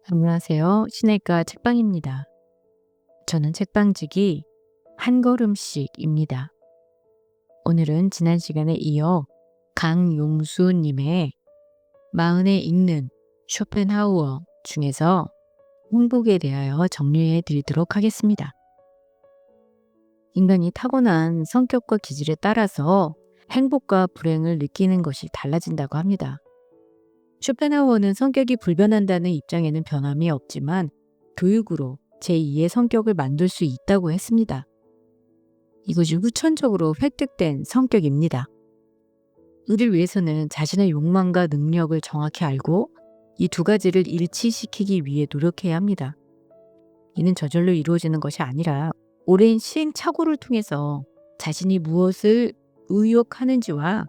안녕하세요. 신의과 책방입니다. 저는 책방지기 한 걸음씩입니다. 오늘은 지난 시간에 이어 강용수님의 마흔에 읽는 쇼펜하우어 중에서 행복에 대하여 정리해 드리도록 하겠습니다. 인간이 타고난 성격과 기질에 따라서 행복과 불행을 느끼는 것이 달라진다고 합니다. 쇼펜하우어는 성격이 불변한다는 입장에는 변함이 없지만 교육으로 제2의 성격을 만들 수 있다고 했습니다. 이것이 후천적으로 획득된 성격입니다. 이를 위해서는 자신의 욕망과 능력을 정확히 알고 이 두 가지를 일치시키기 위해 노력해야 합니다. 이는 저절로 이루어지는 것이 아니라 오랜 시행착오를 통해서 자신이 무엇을 의욕하는지와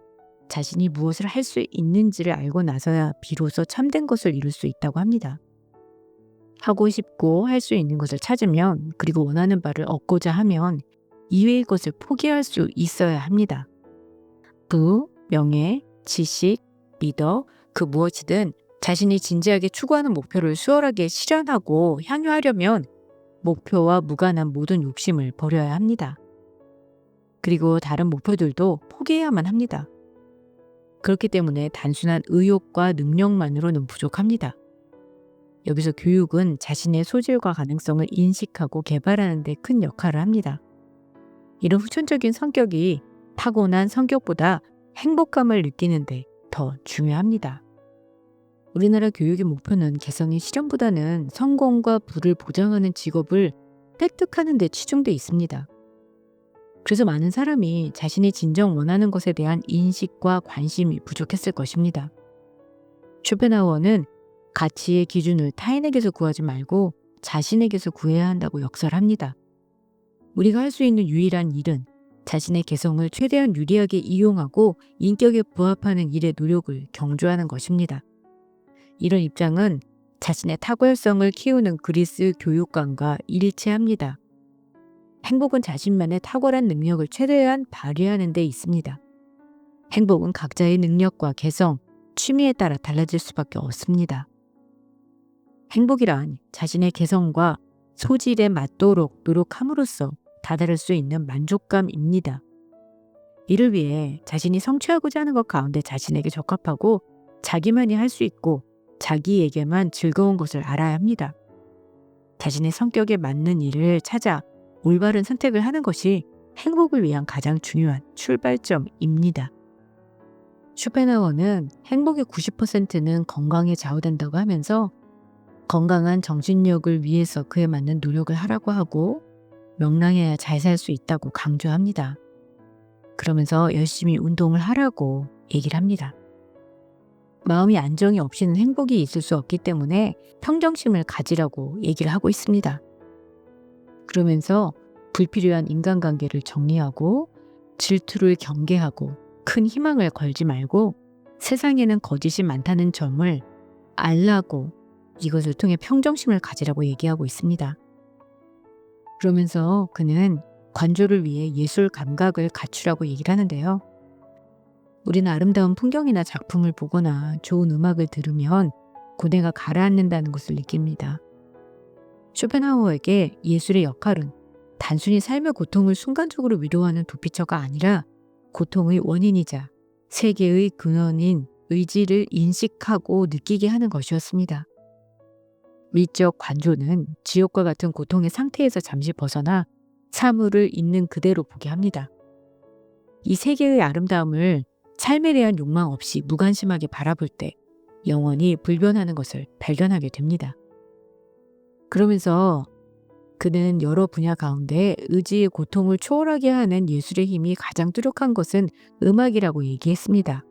자신이 무엇을 할 수 있는지를 알고 나서야 비로소 참된 것을 이룰 수 있다고 합니다. 하고 싶고 할 수 있는 것을 찾으면, 그리고 원하는 바를 얻고자 하면 이외의 것을 포기할 수 있어야 합니다. 부, 명예, 지식, 리더, 그 무엇이든 자신이 진지하게 추구하는 목표를 수월하게 실현하고 향유하려면 목표와 무관한 모든 욕심을 버려야 합니다. 그리고 다른 목표들도 포기해야만 합니다. 그렇기 때문에 단순한 의욕과 능력만으로는 부족합니다. 여기서 교육은 자신의 소질과 가능성을 인식하고 개발하는 데 큰 역할을 합니다. 이런 후천적인 성격이 타고난 성격보다 행복감을 느끼는 데 더 중요합니다. 우리나라 교육의 목표는 개성의 실현보다는 성공과 부를 보장하는 직업을 획득하는 데 치중돼 있습니다. 그래서 많은 사람이 자신이 진정 원하는 것에 대한 인식과 관심이 부족했을 것입니다. 쇼펜하우어는 가치의 기준을 타인에게서 구하지 말고 자신에게서 구해야 한다고 역설합니다. 우리가 할 수 있는 유일한 일은 자신의 개성을 최대한 유리하게 이용하고 인격에 부합하는 일에 노력을 경주하는 것입니다. 이런 입장은 자신의 탁월성을 키우는 그리스 교육관과 일치합니다. 행복은 자신만의 탁월한 능력을 최대한 발휘하는 데 있습니다. 행복은 각자의 능력과 개성, 취미에 따라 달라질 수밖에 없습니다. 행복이란 자신의 개성과 소질에 맞도록 노력함으로써 다다를 수 있는 만족감입니다. 이를 위해 자신이 성취하고자 하는 것 가운데 자신에게 적합하고 자기만이 할 수 있고 자기에게만 즐거운 것을 알아야 합니다. 자신의 성격에 맞는 일을 찾아 올바른 선택을 하는 것이 행복을 위한 가장 중요한 출발점입니다. 쇼펜하우어는 행복의 90%는 건강에 좌우된다고 하면서 건강한 정신력을 위해서 그에 맞는 노력을 하라고 하고 명랑해야 잘 살 수 있다고 강조합니다. 그러면서 열심히 운동을 하라고 얘기를 합니다. 마음이 안정이 없이는 행복이 있을 수 없기 때문에 평정심을 가지라고 얘기를 하고 있습니다. 그러면서 불필요한 인간관계를 정리하고 질투를 경계하고 큰 희망을 걸지 말고 세상에는 거짓이 많다는 점을 알라고, 이것을 통해 평정심을 가지라고 얘기하고 있습니다. 그러면서 그는 관조를 위해 예술 감각을 갖추라고 얘기를 하는데요. 우리는 아름다운 풍경이나 작품을 보거나 좋은 음악을 들으면 고뇌가 가라앉는다는 것을 느낍니다. 쇼펜하우어에게 예술의 역할은 단순히 삶의 고통을 순간적으로 위로하는 도피처가 아니라 고통의 원인이자 세계의 근원인 의지를 인식하고 느끼게 하는 것이었습니다. 미적 관조는 지옥과 같은 고통의 상태에서 잠시 벗어나 사물을 있는 그대로 보게 합니다. 이 세계의 아름다움을 삶에 대한 욕망 없이 무관심하게 바라볼 때 영원히 불변하는 것을 발견하게 됩니다. 그러면서 그는 여러 분야 가운데 의지의 고통을 초월하게 하는 예술의 힘이 가장 뚜렷한 것은 음악이라고 얘기했습니다.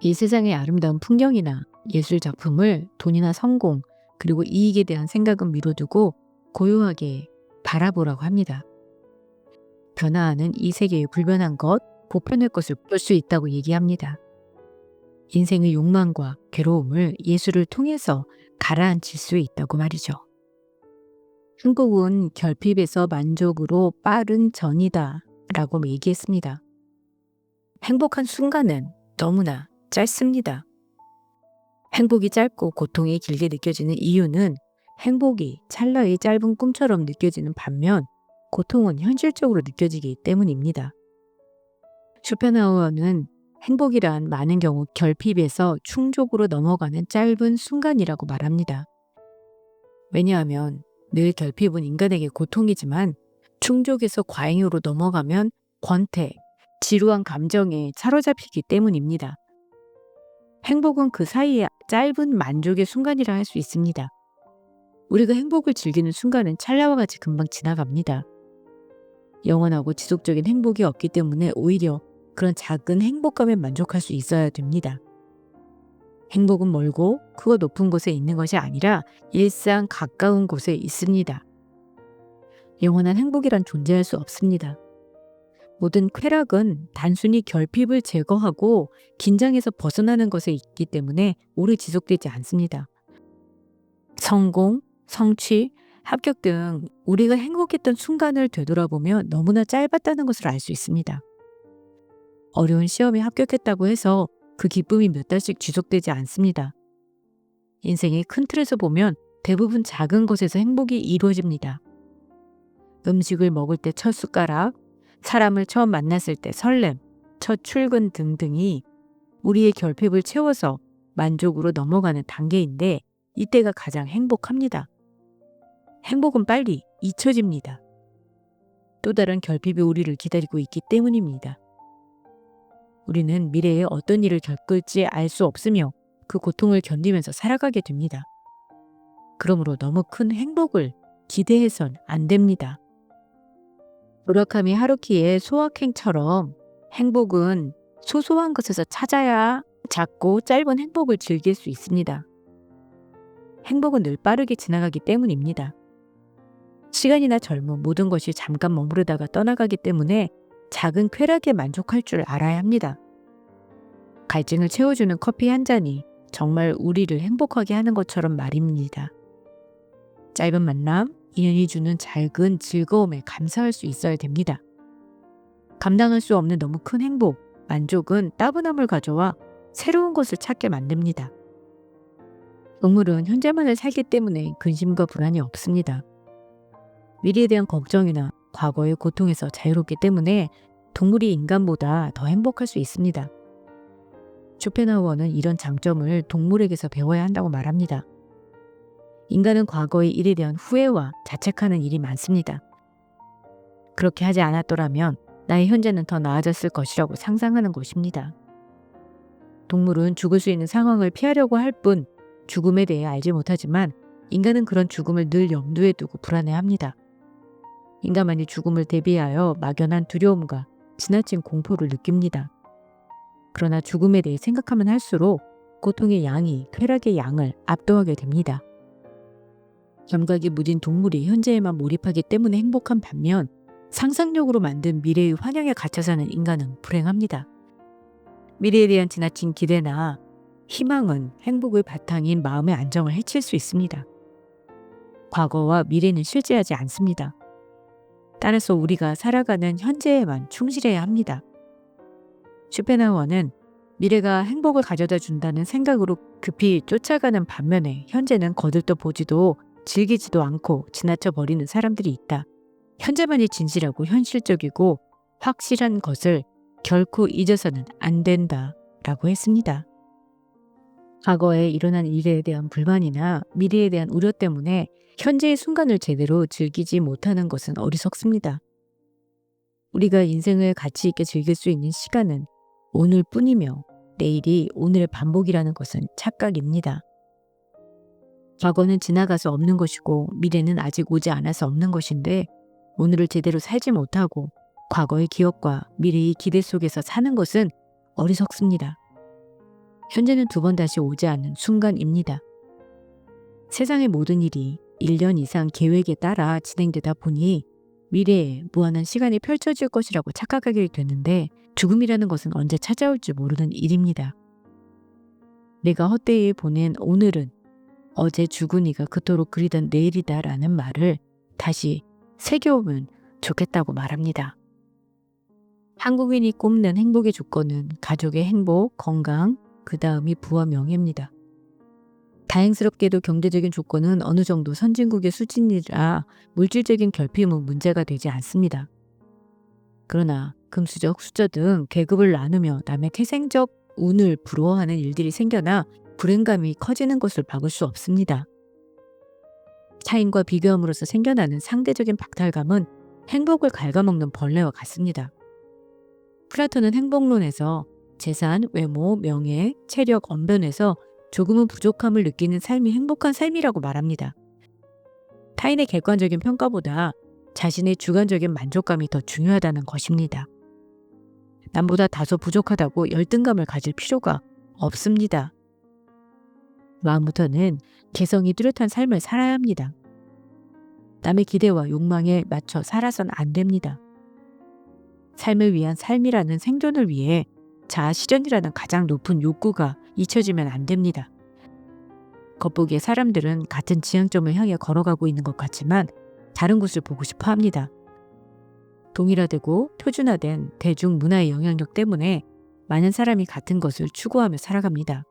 이 세상의 아름다운 풍경이나 예술 작품을 돈이나 성공, 그리고 이익에 대한 생각은 미뤄두고 고요하게 바라보라고 합니다. 변화하는 이 세계의 불변한 것, 보편의 것을 볼 수 있다고 얘기합니다. 인생의 욕망과 괴로움을 예술을 통해서 가라앉힐 수 있다고 말이죠. 행복은 결핍에서 만족으로 빠른 전이다 라고 얘기했습니다. 행복한 순간은 너무나 짧습니다. 행복이 짧고 고통이 길게 느껴지는 이유는 행복이 찰나의 짧은 꿈처럼 느껴지는 반면 고통은 현실적으로 느껴지기 때문입니다. 쇼펜하우어는 행복이란 많은 경우 결핍에서 충족으로 넘어가는 짧은 순간이라고 말합니다. 왜냐하면 늘 결핍은 인간에게 고통이지만 충족에서 과잉으로 넘어가면 권태, 지루한 감정에 사로잡히기 때문입니다. 행복은 그 사이에 짧은 만족의 순간이라 할 수 있습니다. 우리가 행복을 즐기는 순간은 찰나와 같이 금방 지나갑니다. 영원하고 지속적인 행복이 없기 때문에 오히려 그런 작은 행복감에 만족할 수 있어야 됩니다. 행복은 멀고 크고 높은 곳에 있는 것이 아니라 일상 가까운 곳에 있습니다. 영원한 행복이란 존재할 수 없습니다. 모든 쾌락은 단순히 결핍을 제거하고 긴장에서 벗어나는 것에 있기 때문에 오래 지속되지 않습니다. 성공, 성취, 합격 등 우리가 행복했던 순간을 되돌아보면 너무나 짧았다는 것을 알 수 있습니다. 어려운 시험에 합격했다고 해서 그 기쁨이 몇 달씩 지속되지 않습니다. 인생의 큰 틀에서 보면 대부분 작은 것에서 행복이 이루어집니다. 음식을 먹을 때 첫 숟가락, 사람을 처음 만났을 때 설렘, 첫 출근 등등이 우리의 결핍을 채워서 만족으로 넘어가는 단계인데 이때가 가장 행복합니다. 행복은 빨리 잊혀집니다. 또 다른 결핍이 우리를 기다리고 있기 때문입니다. 우리는 미래에 어떤 일을 겪을지 알 수 없으며 그 고통을 견디면서 살아가게 됩니다. 그러므로 너무 큰 행복을 기대해선 안 됩니다. 무라카미 하루키의 소확행처럼 행복은 소소한 것에서 찾아야 작고 짧은 행복을 즐길 수 있습니다. 행복은 늘 빠르게 지나가기 때문입니다. 시간이나 젊음 모든 것이 잠깐 머무르다가 떠나가기 때문에 작은 쾌락에 만족할 줄 알아야 합니다. 갈증을 채워주는 커피 한 잔이 정말 우리를 행복하게 하는 것처럼 말입니다. 짧은 만남, 인연이 주는 작은 즐거움에 감사할 수 있어야 됩니다. 감당할 수 없는 너무 큰 행복, 만족은 따분함을 가져와 새로운 것을 찾게 만듭니다. 동물은 현재만을 살기 때문에 근심과 불안이 없습니다. 미래에 대한 걱정이나 과거의 고통에서 자유롭기 때문에 동물이 인간보다 더 행복할 수 있습니다. 쇼펜하우어는 이런 장점을 동물에게서 배워야 한다고 말합니다. 인간은 과거의 일에 대한 후회와 자책하는 일이 많습니다. 그렇게 하지 않았더라면 나의 현재는 더 나아졌을 것이라고 상상하는 것입니다. 동물은 죽을 수 있는 상황을 피하려고 할 뿐 죽음에 대해 알지 못하지만 인간은 그런 죽음을 늘 염두에 두고 불안해합니다. 인간만이 죽음을 대비하여 막연한 두려움과 지나친 공포를 느낍니다. 그러나 죽음에 대해 생각하면 할수록 고통의 양이 쾌락의 양을 압도하게 됩니다. 감각이 무딘 동물이 현재에만 몰입하기 때문에 행복한 반면 상상력으로 만든 미래의 환영에 갇혀 사는 인간은 불행합니다. 미래에 대한 지나친 기대나 희망은 행복의 바탕인 마음의 안정을 해칠 수 있습니다. 과거와 미래는 실제하지 않습니다. 따라서 우리가 살아가는 현재에만 충실해야 합니다. 쇼펜하우어는 미래가 행복을 가져다 준다는 생각으로 급히 쫓아가는 반면에 현재는 거들떠 보지도 즐기지도 않고 지나쳐 버리는 사람들이 있다. 현재만이 진실하고 현실적이고 확실한 것을 결코 잊어서는 안 된다 라고 했습니다. 과거에 일어난 일에 대한 불만이나 미래에 대한 우려 때문에 현재의 순간을 제대로 즐기지 못하는 것은 어리석습니다. 우리가 인생을 가치 있게 즐길 수 있는 시간은 오늘뿐이며 내일이 오늘의 반복이라는 것은 착각입니다. 과거는 지나가서 없는 것이고 미래는 아직 오지 않아서 없는 것인데 오늘을 제대로 살지 못하고 과거의 기억과 미래의 기대 속에서 사는 것은 어리석습니다. 현재는 두 번 다시 오지 않는 순간입니다. 세상의 모든 일이 1년 이상 계획에 따라 진행되다 보니 미래에 무한한 시간이 펼쳐질 것이라고 착각하게 되는데 죽음이라는 것은 언제 찾아올지 모르는 일입니다. 내가 헛되이 보낸 오늘은 어제 죽은 이가 그토록 그리던 내일이다 라는 말을 다시 새겨오면 좋겠다고 말합니다. 한국인이 꼽는 행복의 조건은 가족의 행복, 건강, 그 다음이 부와 명예입니다. 다행스럽게도 경제적인 조건은 어느 정도 선진국의 수준이라 물질적인 결핍은 문제가 되지 않습니다. 그러나 금수저, 수저 등 계급을 나누며 남의 태생적 운을 부러워하는 일들이 생겨나 불행감이 커지는 것을 막을 수 없습니다. 타인과 비교함으로써 생겨나는 상대적인 박탈감은 행복을 갉아먹는 벌레와 같습니다. 플라톤은 행복론에서 재산, 외모, 명예, 체력, 언변에서 조금은 부족함을 느끼는 삶이 행복한 삶이라고 말합니다. 타인의 객관적인 평가보다 자신의 주관적인 만족감이 더 중요하다는 것입니다. 남보다 다소 부족하다고 열등감을 가질 필요가 없습니다. 마음부터는 개성이 뚜렷한 삶을 살아야 합니다. 남의 기대와 욕망에 맞춰 살아선 안 됩니다. 삶을 위한 삶이라는 생존을 위해 자아 실현이라는 가장 높은 욕구가 잊혀지면 안 됩니다. 겉보기에 사람들은 같은 지향점을 향해 걸어가고 있는 것 같지만 다른 곳을 보고 싶어 합니다. 동일화되고 표준화된 대중문화의 영향력 때문에 많은 사람이 같은 것을 추구하며 살아갑니다.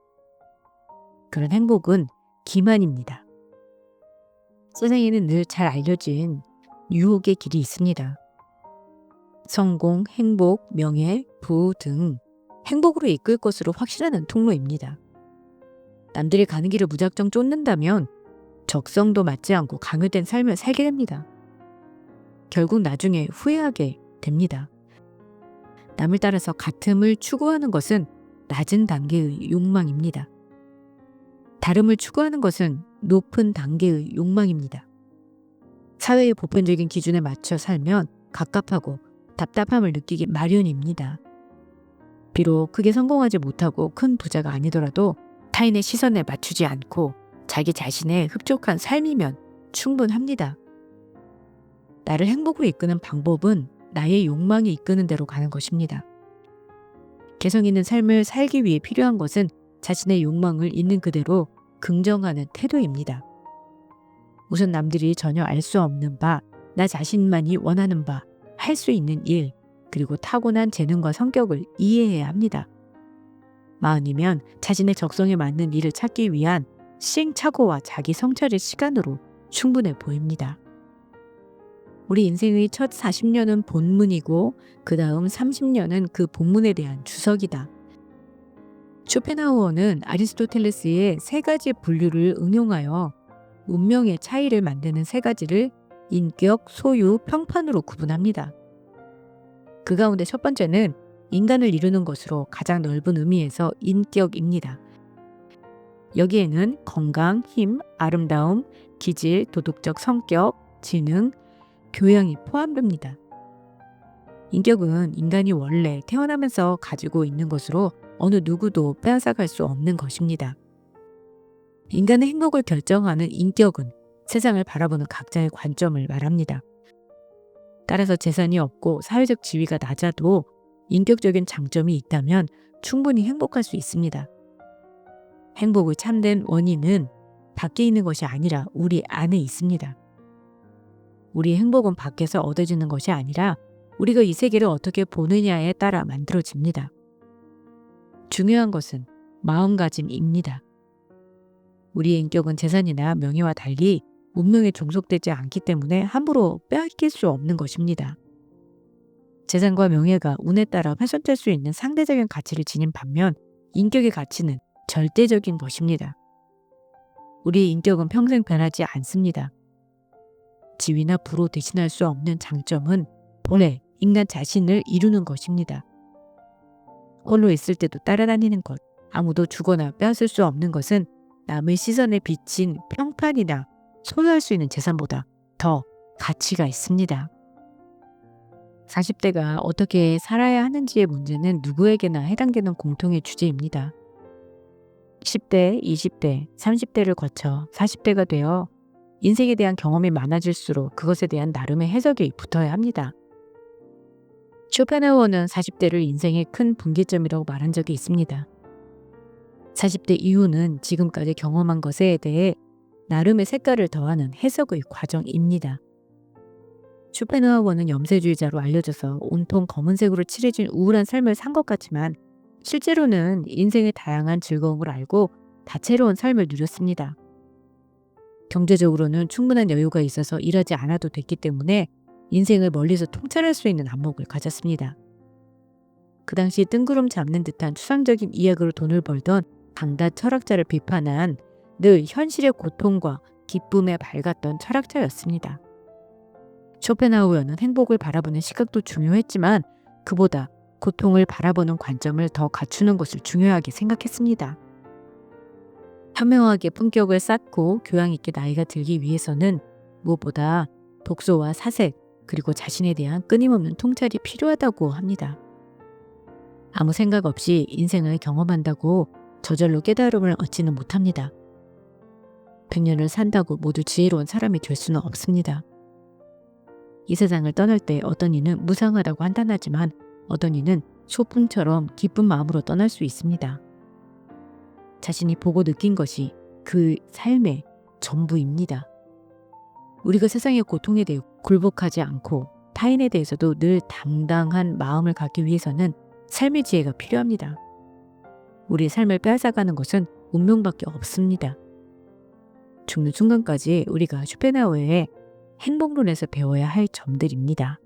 그런 행복은 기만입니다. 세상에는 늘 잘 알려진 유혹의 길이 있습니다. 성공, 행복, 명예, 부호 등 행복으로 이끌 것으로 확신하는 통로입니다. 남들이 가는 길을 무작정 쫓는다면 적성도 맞지 않고 강요된 삶을 살게 됩니다. 결국 나중에 후회하게 됩니다. 남을 따라서 같음을 추구하는 것은 낮은 단계의 욕망입니다. 다름을 추구하는 것은 높은 단계의 욕망입니다. 사회의 보편적인 기준에 맞춰 살면 갑갑하고 답답함을 느끼기 마련입니다. 비록 크게 성공하지 못하고 큰 부자가 아니더라도 타인의 시선에 맞추지 않고 자기 자신의 흡족한 삶이면 충분합니다. 나를 행복으로 이끄는 방법은 나의 욕망이 이끄는 대로 가는 것입니다. 개성 있는 삶을 살기 위해 필요한 것은 자신의 욕망을 있는 그대로 긍정하는 태도입니다. 우선 남들이 전혀 알 수 없는 바, 나 자신만이 원하는 바, 할 수 있는 일, 그리고 타고난 재능과 성격을 이해해야 합니다. 마흔이면 자신의 적성에 맞는 일을 찾기 위한 시행착오와 자기 성찰의 시간으로 충분해 보입니다. 우리 인생의 첫 40년은 본문이고 그 다음 30년은 그 본문에 대한 주석이다. 쇼펜하우어는 아리스토텔레스의 세 가지 분류를 응용하여 운명의 차이를 만드는 세 가지를 인격, 소유, 평판으로 구분합니다. 그 가운데 첫 번째는 인간을 이루는 것으로 가장 넓은 의미에서 인격입니다. 여기에는 건강, 힘, 아름다움, 기질, 도덕적 성격, 지능, 교양이 포함됩니다. 인격은 인간이 원래 태어나면서 가지고 있는 것으로 어느 누구도 빼앗아갈 수 없는 것입니다. 인간의 행복을 결정하는 인격은 세상을 바라보는 각자의 관점을 말합니다. 따라서 재산이 없고 사회적 지위가 낮아도 인격적인 장점이 있다면 충분히 행복할 수 있습니다. 행복의 참된 원인은 밖에 있는 것이 아니라 우리 안에 있습니다. 우리의 행복은 밖에서 얻어지는 것이 아니라 우리가 이 세계를 어떻게 보느냐에 따라 만들어집니다. 중요한 것은 마음가짐입니다. 우리의 인격은 재산이나 명예와 달리 운명에 종속되지 않기 때문에 함부로 빼앗길 수 없는 것입니다. 재산과 명예가 운에 따라 훼손될 수 있는 상대적인 가치를 지닌 반면 인격의 가치는 절대적인 것입니다. 우리의 인격은 평생 변하지 않습니다. 지위나 부로 대신할 수 없는 장점은 본래 인간 자신을 이루는 것입니다. 홀로 있을 때도 따라다니는 것, 아무도 주거나 빼앗을 수 없는 것은 남의 시선에 비친 평판이나 소유할 수 있는 재산보다 더 가치가 있습니다. 40대가 어떻게 살아야 하는지의 문제는 누구에게나 해당되는 공통의 주제입니다. 10대, 20대, 30대를 거쳐 40대가 되어 인생에 대한 경험이 많아질수록 그것에 대한 나름의 해석이 붙어야 합니다. 쇼펜하우어는 40대를 인생의 큰 분기점이라고 말한 적이 있습니다. 40대 이후는 지금까지 경험한 것에 대해 나름의 색깔을 더하는 해석의 과정입니다. 쇼펜하우어는 염세주의자로 알려져서 온통 검은색으로 칠해진 우울한 삶을 산 것 같지만 실제로는 인생의 다양한 즐거움을 알고 다채로운 삶을 누렸습니다. 경제적으로는 충분한 여유가 있어서 일하지 않아도 됐기 때문에 인생을 멀리서 통찰할 수 있는 안목을 가졌습니다. 그 당시 뜬구름 잡는 듯한 추상적인 이야기로 돈을 벌던 강다 철학자를 비판한 늘 현실의 고통과 기쁨에 밝았던 철학자였습니다. 쇼펜하우어는 행복을 바라보는 시각도 중요했지만 그보다 고통을 바라보는 관점을 더 갖추는 것을 중요하게 생각했습니다. 현명하게 품격을 쌓고 교양 있게 나이가 들기 위해서는 무엇보다 독서와 사색 그리고 자신에 대한 끊임없는 통찰이 필요하다고 합니다. 아무 생각 없이 인생을 경험한다고 저절로 깨달음을 얻지는 못합니다. 100년을 산다고 모두 지혜로운 사람이 될 수는 없습니다. 이 세상을 떠날 때 어떤 이는 무상하다고 한탄하지만 어떤 이는 소풍처럼 기쁜 마음으로 떠날 수 있습니다. 자신이 보고 느낀 것이 그 삶의 전부입니다. 우리가 세상의 고통에 대해 굴복하지 않고 타인에 대해서도 늘 당당한 마음을 갖기 위해서는 삶의 지혜가 필요합니다. 우리의 삶을 빼앗아가는 것은 운명밖에 없습니다. 죽는 순간까지 우리가 쇼펜하우어의 행복론에서 배워야 할 점들입니다.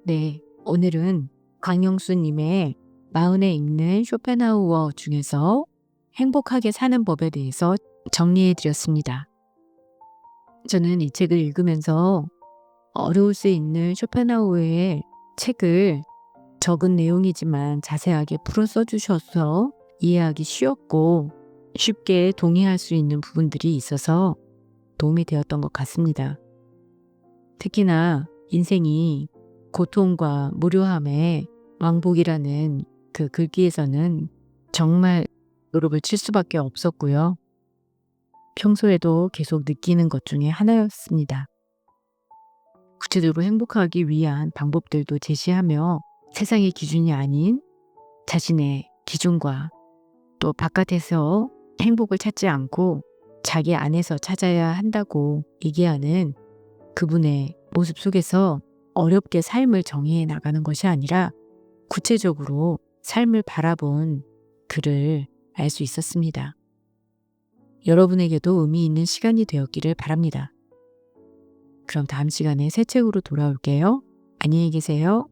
네, 오늘은 강영수님의 마흔에 읽는 쇼펜하우어 중에서 행복하게 사는 법에 대해서 정리해 드렸습니다. 저는 이 책을 읽으면서 어려울 수 있는 쇼펜하우어의 책을 적은 내용이지만 자세하게 풀어 써주셔서 이해하기 쉬웠고 쉽게 동의할 수 있는 부분들이 있어서 도움이 되었던 것 같습니다. 특히나 인생이 고통과 무료함의 왕복이라는 그 글귀에서는 정말 노름을 칠 수밖에 없었고요. 평소에도 계속 느끼는 것 중에 하나였습니다. 구체적으로 행복하기 위한 방법들도 제시하며 세상의 기준이 아닌 자신의 기준과 또 바깥에서 행복을 찾지 않고 자기 안에서 찾아야 한다고 얘기하는 그분의 모습 속에서 어렵게 삶을 정의해 나가는 것이 아니라 구체적으로 삶을 바라본 글을 알 수 있었습니다. 여러분에게도 의미 있는 시간이 되었기를 바랍니다. 그럼 다음 시간에 새 책으로 돌아올게요. 안녕히 계세요.